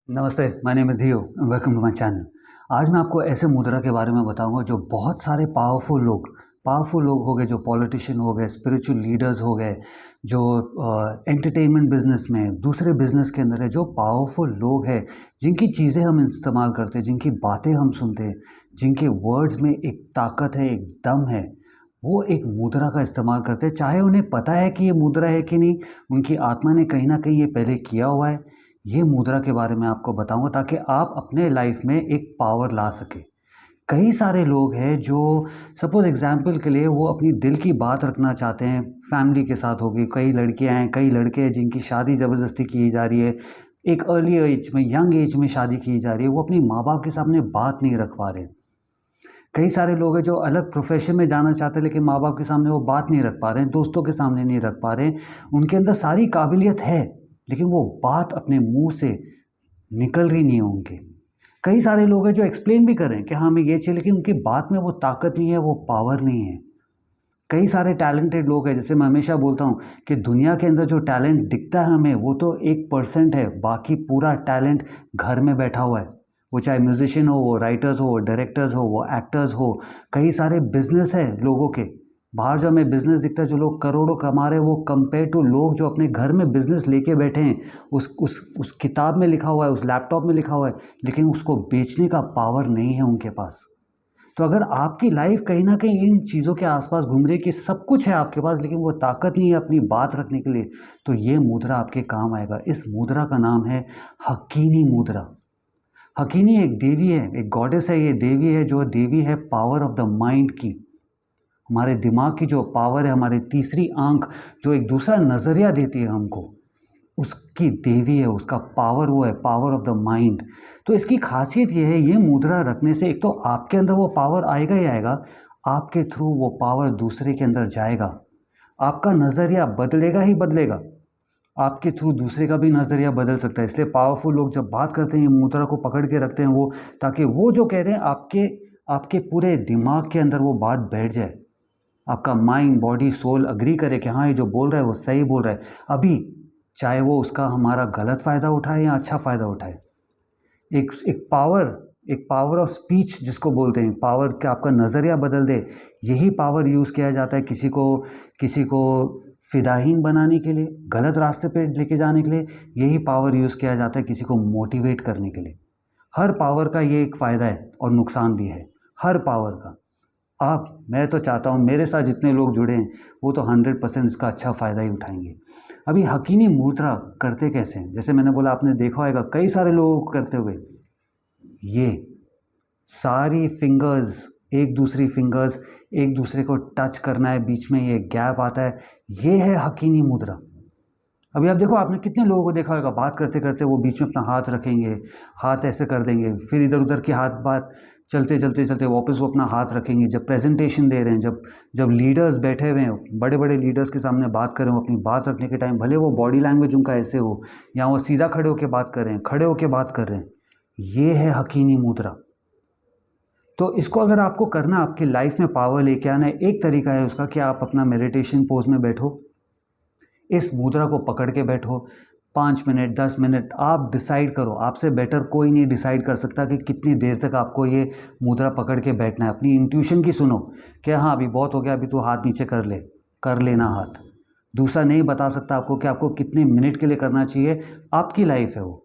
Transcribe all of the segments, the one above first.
नमस्ते, my name is दियो and welcome to my channel. आज मैं आपको ऐसे मुद्रा के बारे में बताऊंगा जो बहुत सारे पावरफुल लोग हो गए, जो पॉलिटिशियन हो गए, स्पिरिचुअल लीडर्स हो गए, जो एंटरटेनमेंट बिजनेस में, दूसरे बिजनेस के अंदर है, जो पावरफुल लोग हैं, जिनकी चीज़ें हम इस्तेमाल करते हैं, जिनकी बातें हम सुनते हैं, जिनके वर्ड्स में एक ताकत है, एक दम है, वो एक मुद्रा का इस्तेमाल करते हैं। चाहे उन्हें पता है कि ये मुद्रा है कि नहीं, उनकी आत्मा ने कहीं ना कहीं ये पहले किया हुआ है। ये मुद्रा के बारे में आपको बताऊंगा ताकि आप अपने लाइफ में एक पावर ला सके। कई सारे लोग हैं जो सपोज एग्जाम्पल के लिए वो अपनी दिल की बात रखना चाहते हैं, फैमिली के साथ होगी, कई लड़कियां हैं, कई लड़के हैं जिनकी शादी ज़बरदस्ती की जा रही है, एक अर्ली एज में, यंग एज में शादी की जा रही है, वो अपनी माँ बाप के सामने बात नहीं रख पा रहे। कई सारे लोग हैं जो अलग प्रोफेशन में जाना चाहते हैं लेकिन माँ बाप के सामने वो बात नहीं रख पा रहे हैं, दोस्तों के सामने नहीं रख पा रहे हैं। उनके अंदर सारी काबिलियत है लेकिन वो बात अपने मुंह से निकल रही नहीं है उनके। कई सारे लोग हैं जो एक्सप्लेन भी कर रहे हैं कि हाँ हमें ये चाहिए, लेकिन उनकी बात में वो ताकत नहीं है, वो पावर नहीं है। कई सारे टैलेंटेड लोग हैं, जैसे मैं हमेशा बोलता हूँ कि दुनिया के अंदर जो टैलेंट दिखता है हमें वो तो 1% है, बाकी पूरा टैलेंट घर में बैठा हुआ है। वो चाहे म्यूजिशियन हो, वो राइटर्स हो, वो डायरेक्टर्स हो, वो एक्टर्स हो, कई सारे बिजनेस है लोगों के। बाहर जो हमें बिजनेस दिखता है, जो लोग करोड़ों कमा रहे हैं, वो कंपेयर टू लोग जो अपने घर में बिजनेस लेके बैठे हैं, उस किताब में लिखा हुआ है, उस लैपटॉप में लिखा हुआ है, लेकिन उसको बेचने का पावर नहीं है उनके पास। तो अगर आपकी लाइफ कहीं ना कहीं इन चीज़ों के आसपास घूम रही है कि सब कुछ है आपके पास लेकिन वो ताकत नहीं है अपनी बात रखने के लिए, तो ये मुद्रा आपके काम आएगा। इस मुद्रा का नाम है हकीनी मुद्रा। हकीनी एक देवी है, एक गॉडेस है, ये देवी है जो देवी है पावर ऑफ द माइंड की। हमारे दिमाग की जो पावर है, हमारी तीसरी आंख जो एक दूसरा नज़रिया देती है हमको, उसकी देवी है, उसका पावर वो है, पावर ऑफ द माइंड। तो इसकी खासियत ये है, ये मुद्रा रखने से एक तो आपके अंदर वो पावर आएगा ही आएगा, आपके थ्रू वो पावर दूसरे के अंदर जाएगा, आपका नज़रिया बदलेगा ही बदलेगा, आपके थ्रू दूसरे का भी नज़रिया बदल सकता है। इसलिए पावरफुल लोग जब बात करते हैं, ये मुद्रा को पकड़ के रखते हैं वो, ताकि वो जो कह रहे हैं आपके आपके पूरे दिमाग के अंदर वो बात बैठ जाए, आपका माइंड बॉडी सोल अग्री करे कि हाँ ये जो बोल रहा है वो सही बोल रहा है अभी, चाहे वो उसका हमारा गलत फ़ायदा उठाए या अच्छा फ़ायदा उठाए। एक एक पावर ऑफ स्पीच जिसको बोलते हैं, पावर कि आपका नज़रिया बदल दे, यही पावर यूज़ किया जाता है किसी को फ़िदाहीन बनाने के लिए, गलत रास्ते पे लेके जाने के लिए। यही पावर यूज़ किया जाता है किसी को मोटिवेट करने के लिए। हर पावर का ये एक फ़ायदा है और नुकसान भी है, हर पावर का। मैं तो चाहता हूँ मेरे साथ जितने लोग जुड़े हैं वो तो 100% इसका अच्छा फ़ायदा ही उठाएंगे। अभी हकीनी मुद्रा करते कैसे हैं, जैसे मैंने बोला, आपने देखा होगा कई सारे लोगों को करते हुए। ये सारी फिंगर्स, एक दूसरे को टच करना है, बीच में ये गैप आता है, ये है हकीनी मुद्रा। अभी आप देखो, आपने कितने लोगों को देखा होगा बात करते करते वो बीच में अपना हाथ रखेंगे, हाथ ऐसे कर देंगे, फिर इधर उधर की हाथ बात चलते चलते चलते वापस वो अपना हाथ रखेंगे। जब प्रेजेंटेशन दे रहे हैं, जब जब लीडर्स बैठे हुए हैं, बड़े बड़े लीडर्स के सामने बात कर रहे हो, अपनी बात रखने के टाइम भले वो बॉडी लैंग्वेज उनका ऐसे हो या वो सीधा खड़े होकर बात कर रहे हैं, खड़े होकर बात कर रहे हैं, ये है हकीनी मुद्रा। तो इसको अगर आपको करना, आपकी लाइफ में पावर लेके आना है, एक तरीका है उसका कि आप अपना मेडिटेशन पोज में बैठो, इस मुद्रा को पकड़ के बैठो 5 मिनट 10 मिनट, आप डिसाइड करो, आपसे बेटर कोई नहीं डिसाइड कर सकता कि कितनी देर तक आपको ये मुद्रा पकड़ के बैठना है। अपनी इंट्यूशन की सुनो कि हाँ अभी बहुत हो गया, अभी तो हाथ नीचे कर लेना हाथ। दूसरा नहीं बता सकता आपको कि आपको कितने मिनट के लिए करना चाहिए, आपकी लाइफ है वो,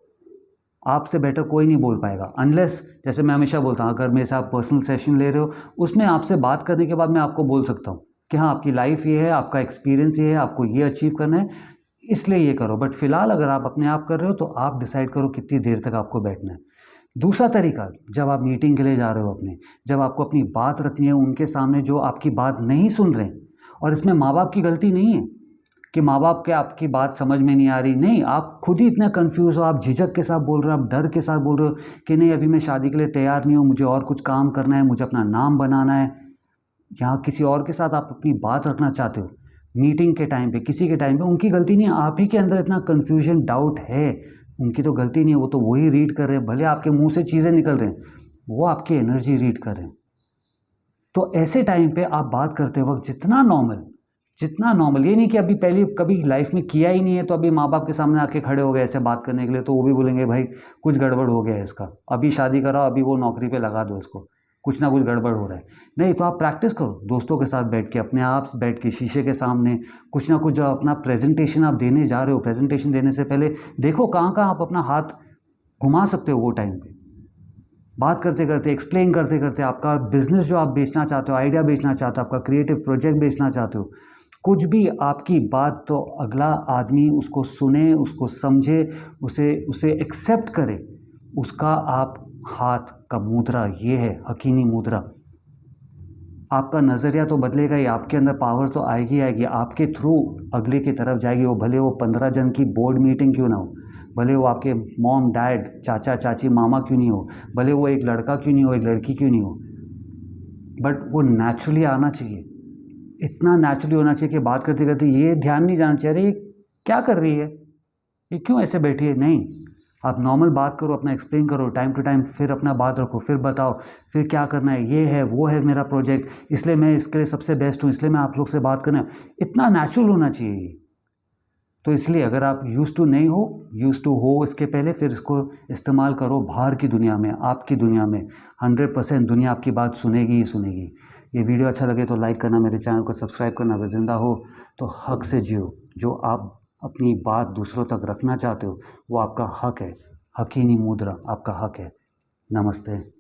आपसे बेटर कोई नहीं बोल पाएगा। अनलेस, जैसे मैं हमेशा बोलता हूँ, अगर मेरे से आप पर्सनल सेशन ले रहे हो, उसमें आपसे बात करने के बाद मैं आपको बोल सकता हूँ कि हाँ आपकी लाइफ ये है, आपका एक्सपीरियंस ये है, आपको ये अचीव करना है, इसलिए ये करो। बट फिलहाल अगर आप अपने आप कर रहे हो तो आप डिसाइड करो कितनी देर तक आपको बैठना है। दूसरा तरीका, जब आप मीटिंग के लिए जा रहे हो अपने, जब आपको अपनी बात रखनी है उनके सामने जो आपकी बात नहीं सुन रहे हैं, और इसमें माँ बाप की गलती नहीं है कि माँ बाप के आपकी बात समझ में नहीं आ रही, नहीं, आप खुद ही इतना कंफ्यूज हो, आप झिझक के साथ बोल रहे हो, आप डर के साथ बोल रहे हो कि नहीं अभी मैं शादी के लिए तैयार नहीं हूँ, मुझे और कुछ काम करना है, मुझे अपना नाम बनाना है। यहाँ किसी और के साथ आप अपनी बात रखना चाहते हो मीटिंग के टाइम पे, किसी के टाइम पे, उनकी गलती नहीं है, आप ही के अंदर इतना कन्फ्यूजन डाउट है, उनकी तो गलती नहीं है, वो तो वही रीड कर रहे हैं, भले आपके मुंह से चीज़ें निकल रहे हैं, वो आपकी एनर्जी रीड कर रहे हैं। तो ऐसे टाइम पे आप बात करते वक्त जितना नॉर्मल, जितना नॉर्मल, ये नहीं कि अभी पहले कभी लाइफ में किया ही नहीं है तो अभी माँ बाप के सामने आके खड़े हो गए ऐसे बात करने के लिए, तो वो भी बोलेंगे भाई कुछ गड़बड़ हो गया है इसका, अभी शादी कराओ, अभी वो नौकरी पे लगा दो इसको, कुछ ना कुछ गड़बड़ हो रहा है। नहीं तो आप प्रैक्टिस करो दोस्तों के साथ बैठ के, अपने आप बैठ के शीशे के सामने कुछ ना कुछ जो अपना प्रेजेंटेशन आप देने जा रहे हो, प्रेजेंटेशन देने से पहले देखो कहाँ कहाँ आप अपना हाथ घुमा सकते हो। वो टाइम पे बात करते करते, एक्सप्लेन करते करते, आपका बिजनेस जो आप बेचना चाहते हो, आइडिया बेचना चाहते हो, आपका क्रिएटिव प्रोजेक्ट बेचना चाहते हो, कुछ भी आपकी बात तो अगला आदमी उसको सुने, उसको समझे, उसे उसे एक्सेप्ट करे, उसका आप हाथ का मुद्रा, ये है हकीनी मुद्रा। आपका नज़रिया तो बदलेगा ही, आपके अंदर पावर तो आएगी आएगी, आपके थ्रू अगले की तरफ जाएगी। वो भले वो 15 जन की बोर्ड मीटिंग क्यों ना हो, भले वो आपके मॉम डैड चाचा चाची मामा क्यों नहीं हो, भले वो एक लड़का क्यों नहीं हो, एक लड़की क्यों नहीं हो, बट वो नेचुरली आना चाहिए। इतना नेचुरली होना चाहिए कि बात करते करते ये ध्यान नहीं जाना चाहिए अरे ये क्या कर रही है, ये क्यों ऐसे बैठी है। नहीं, आप नॉर्मल बात करो, अपना एक्सप्लेन करो टाइम टू टाइम, फिर अपना बात रखो, फिर बताओ फिर क्या करना है, ये है वो है मेरा प्रोजेक्ट, इसलिए मैं इसके लिए सबसे बेस्ट हूँ, इसलिए मैं आप लोग से बात करना है। इतना नेचुरल होना चाहिए ये। तो इसलिए अगर आप यूज़ टू नहीं हो, यूज़ टू हो इसके पहले, फिर इसको इस्तेमाल करो बाहर की दुनिया में, आपकी दुनिया में। 100% दुनिया आपकी बात सुनेगी ही सुनेगी। ये वीडियो अच्छा लगे तो लाइक करना, मेरे चैनल को सब्सक्राइब करना। अगर ज़िंदा हो तो हक से जियो। जो आप अपनी बात दूसरों तक रखना चाहते हो वो आपका हक है, हकीनी मुद्रा आपका हक है। नमस्ते।